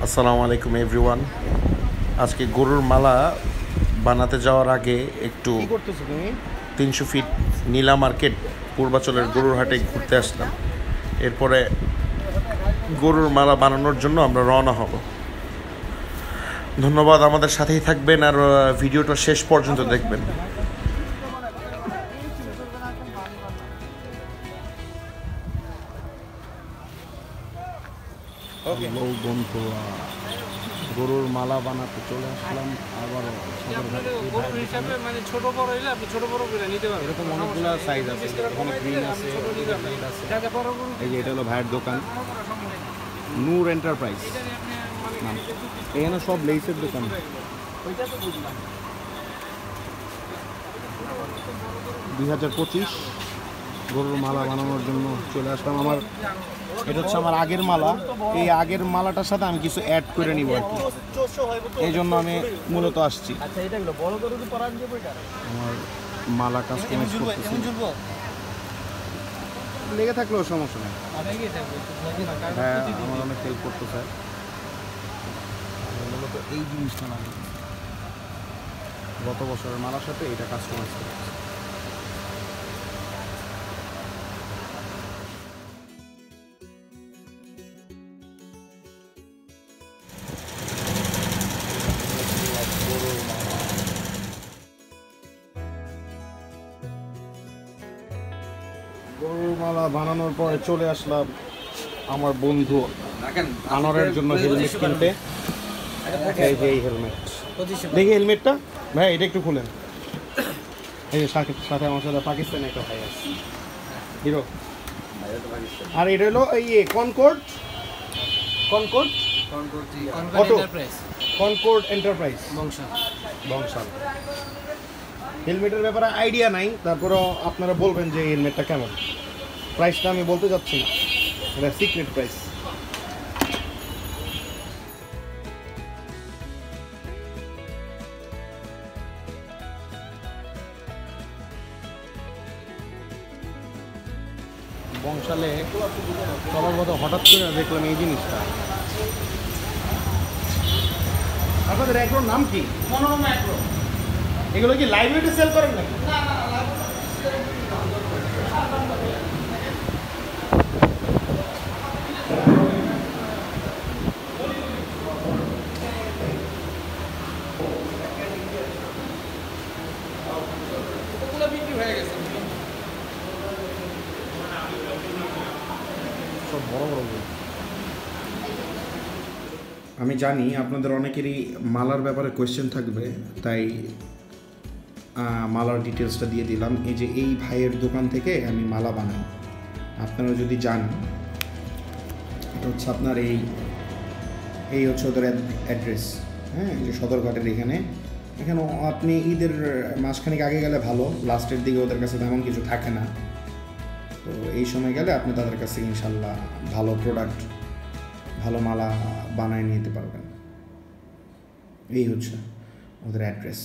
আসসালামু আলাইকুম এভরিওয়ান। আজকে গরুর মালা বানাতে যাওয়ার আগে একটু 300 ফিট নীলা মার্কেট পূর্বাচলের গরুর হাটে ঘুরতে আসলাম। এরপরে গরুর মালা বানানোর জন্য আমরা রওনা হব। ধন্যবাদ, আমাদের সাথেই থাকবেন আর ভিডিওটা শেষ পর্যন্ত দেখবেন। বন্ধুরা, গরুর মালা বানাতে চলে আসলাম আবার। ছোট বড় হইলে আপনি ছোট বড় করে নিতে পারবেন। এরকম অনেকগুলো সাইজ আছে, অনেক গ্রিন আছে, এই যে এটা হলো ভাইয়ের দোকান, নূর এন্টারপ্রাইজ নাম। এখানে সব লেসের দোকান। 2025 গরুর মালা বানানোর জন্য চলে আসলাম। এটা হচ্ছে আমার আগের মালা। এই আগের মালাটার সাথে আমি কিছু অ্যাড করে নিব আর কি, এই জন্য আমি মূলত আসছি। আমার মালা কাস্টমাইজ করতেছি, লেগে থাকলেও সমস্যা নেই। হ্যাঁ, আমার অনেক হেল্প করতে চাই। মূলত এই জিনিসটা না, গত বছরের মালার সাথে এটা কাস্টমাইজ করতেছি। গরুর মালা বানানোর পরে চলে আসলাম আমার বন্ধু আনোয়ারের জন্য হেলমেট কিনতে। এই যে এই হেলমেট, দেখি হেলমেটটা ভাই, এটা একটু খুলেন। এই যে সাথে আমার সাথে পাকিস্তানি একটা ভাই আছে, হিরো। আর এটা হলো এই কনকর্ড এন্টারপ্রাইজ বংশাল। হেলমেটের ব্যাপারে আইডিয়া নাই, তারপরও আপনারা বলবেন যে এই হেলমেটটা কেমন। প্রাইসটা আমি বলতে যাচ্ছি না, এটা সিক্রেট প্রাইস। বংশালে সবার মতো হঠাৎ করে দেখলাম এই জিনিসটা। আপনাদের এগুলোর নাম কি? মনোরমা এগ্রো। এগুলো কি লাইব্রেরিতে সেল করেন নাকি? সব বড় বড় বই। আমি জানি আপনাদের অনেকেরই মালার ব্যাপারে কোয়েশ্চেন থাকবে, তাই মালার ডিটেলসটা দিয়ে দিলাম। এই যে এই ভাইয়ের দোকান থেকে আমি মালা বানাই। আপনারা যদি যান, এটা হচ্ছে আপনার এই হচ্ছে ওদের অ্যাড্রেস। হ্যাঁ, এই যে সদরঘাটের এখানেও আপনি ঈদের মাসখানেক আগে গেলে ভালো, লাস্টের দিকে ওদের কাছে তেমন কিছু থাকে না। তো এই সময় গেলে আপনি তাদের কাছে ইনশাল্লাহ ভালো প্রোডাক্ট, ভালো মালা বানায় নিতে পারবেন। এই হচ্ছে ওদের অ্যাড্রেস।